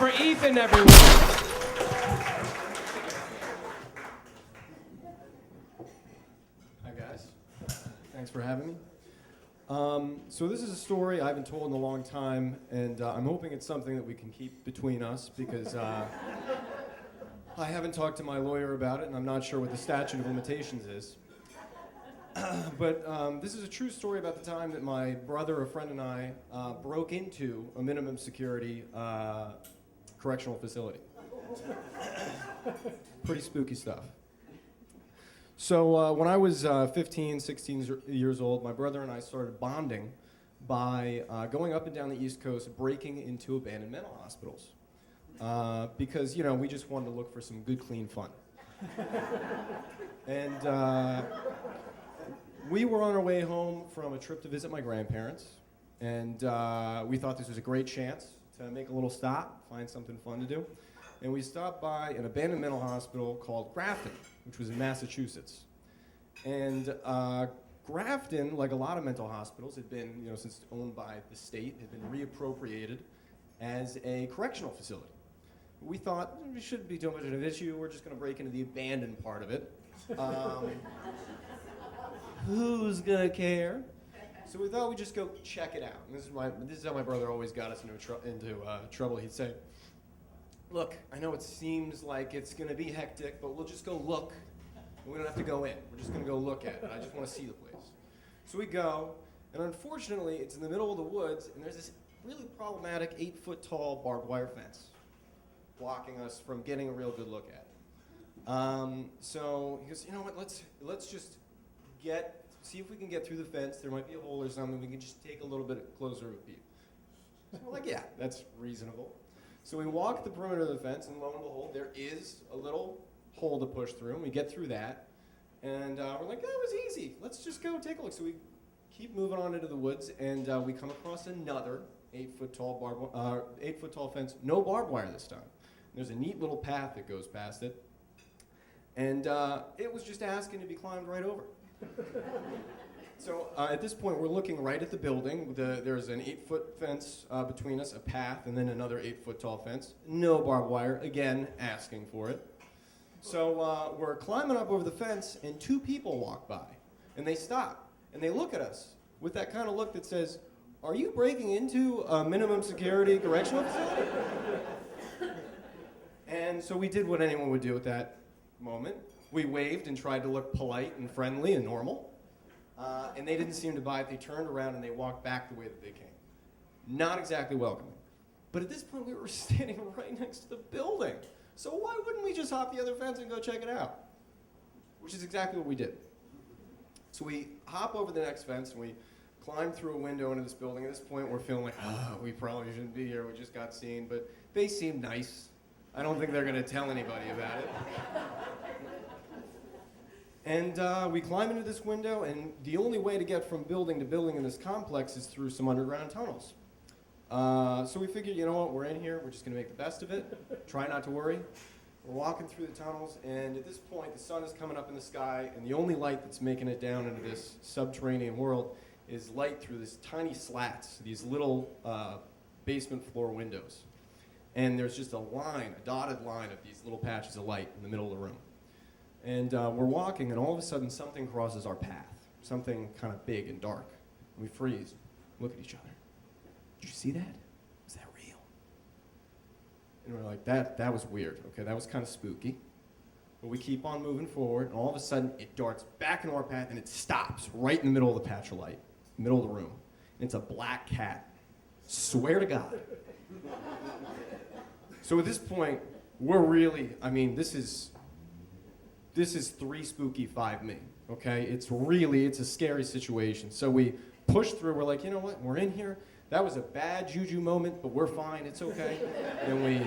for Ethan, everyone. Hi, guys. Thanks for having me. So this is a story I haven't told in a long time, and I'm hoping it's something that we can keep between us because I haven't talked to my lawyer about it, and I'm not sure what the statute of limitations is. But this is a true story about the time that my brother, a friend, and I broke into a minimum security correctional facility. Pretty spooky stuff. So when I was 15, 16 years old, my brother and I started bonding by going up and down the East Coast, breaking into abandoned mental hospitals. Because, you know, we just wanted to look for some good, clean fun. And we were on our way home from a trip to visit my grandparents, and we thought this was a great chance to make a little stop, find something fun to do. And we stopped by an abandoned mental hospital called Grafton, which was in Massachusetts. And Grafton, like a lot of mental hospitals, had been, you know, since owned by the state, had been reappropriated as a correctional facility. We thought, we shouldn't be too much of an issue, we're just gonna break into the abandoned part of it. Who's gonna care? So we thought we'd just go check it out. And this is how my brother always got us into trouble. He'd say, look, I know it seems like it's gonna be hectic, but we'll just go look. We don't have to go in. We're just gonna go look at it. I just wanna see the place. So we go, and unfortunately, it's in the middle of the woods, and there's this really problematic 8-foot-tall barbed wire fence blocking us from getting a real good look at it. So he goes, you know what, let's just see if we can get through the fence. There might be a hole or something. We can just take a little bit closer of a peep. So we're like, yeah, that's reasonable. So we walk the perimeter of the fence, and lo and behold, there is a little hole to push through, and we get through that. And we're like, that was easy. Let's just go take a look. So we keep moving on into the woods, and we come across another 8-foot-tall fence, no barbed wire this time. There's a neat little path that goes past it. And it was just asking to be climbed right over. So at this point, we're looking right at the building. There's an 8-foot fence between us, a path, and then another 8-foot-tall fence. No barbed wire, again, asking for it. So we're climbing up over the fence, and 2 people walk by. And they stop, and they look at us with that kind of look that says, are you breaking into a minimum security correctional facility? And so we did what anyone would do at that moment. We waved and tried to look polite and friendly and normal. And they didn't seem to buy it. They turned around and they walked back the way that they came. Not exactly welcoming. But at this point, we were standing right next to the building. So why wouldn't we just hop the other fence and go check it out? Which is exactly what we did. So we hop over the next fence and we climb through a window into this building. At this point, we're feeling like, we probably shouldn't be here. We just got seen. But they seem nice. I don't think they're going to tell anybody about it. And we climb into this window, and the only way to get from building to building in this complex is through some underground tunnels. So we figured, you know what, we're in here, we're just going to make the best of it, try not to worry. We're walking through the tunnels, and at this point, the sun is coming up in the sky, and the only light that's making it down into this subterranean world is light through these tiny slats, these little basement floor windows. And there's just a dotted line of these little patches of light in the middle of the room. And we're walking, and all of a sudden, something crosses our path. Something kind of big and dark. And we freeze, look at each other. Did you see that? Was that real? And we're like, that was weird. Okay, that was kind of spooky. But we keep on moving forward, and all of a sudden, it darts back into our path, and it stops right in the middle of the patch of light, middle of the room. And it's a black cat. Swear to God. So at this point, we're really, this is 3 spooky, 5 me, okay? It's a scary situation. So we push through, we're like, you know what, we're in here. That was a bad juju moment, but we're fine, it's okay. And we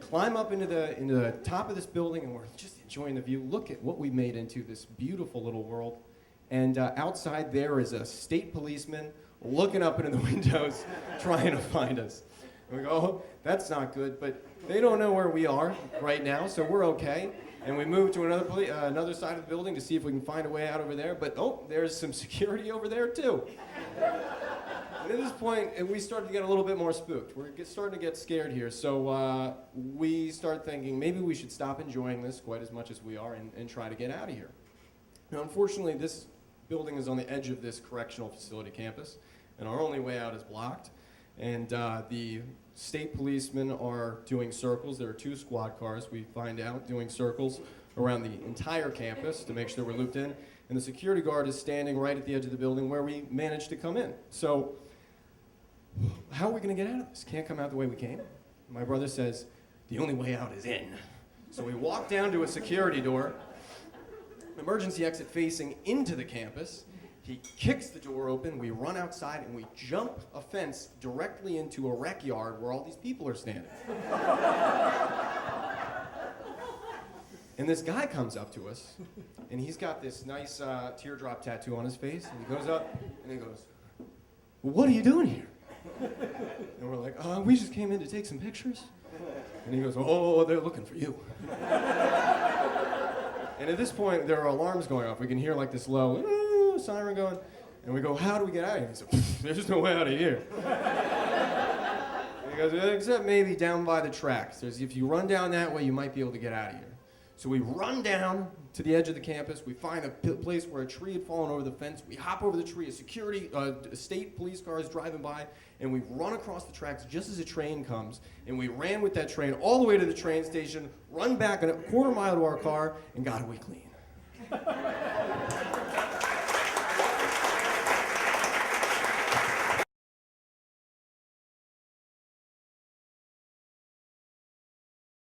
climb up into the top of this building, and we're just enjoying the view. Look at what we made into this beautiful little world. And outside there is a state policeman looking up into the windows, trying to find us. And we go, oh, that's not good, but they don't know where we are right now, so we're okay. And we move to another side of the building to see if we can find a way out over there. But, oh, there's some security over there, too. And at this point, we started to get a little bit more spooked. We're starting to get scared here. So we start thinking maybe we should stop enjoying this quite as much as we are and try to get out of here. Now, unfortunately, this building is on the edge of this correctional facility campus, and our only way out is blocked. And the state policemen are doing circles. There are 2 squad cars, we find out, doing circles around the entire campus to make sure we're looped in. And the security guard is standing right at the edge of the building where we managed to come in. So how are we going to get out of this? Can't come out the way we came. My brother says, the only way out is in. So we walk down to a security door, emergency exit facing into the campus. He kicks the door open, we run outside, and we jump a fence directly into a rec yard where all these people are standing. And this guy comes up to us, and he's got this nice teardrop tattoo on his face, and he goes up, and he goes, well, what are you doing here? And we're like, we just came in to take some pictures. And he goes, oh, they're looking for you. And at this point, there are alarms going off. We can hear like this low siren going, and we go, how do we get out of here? He said, there's no way out of here. And he goes, except maybe down by the tracks. If you run down that way, you might be able to get out of here. So we run down to the edge of the campus. We find a place where a tree had fallen over the fence. We hop over the tree. A state police car is driving by, and we run across the tracks just as a train comes. And we ran with that train all the way to the train station, run back a quarter mile to our car, and got away clean.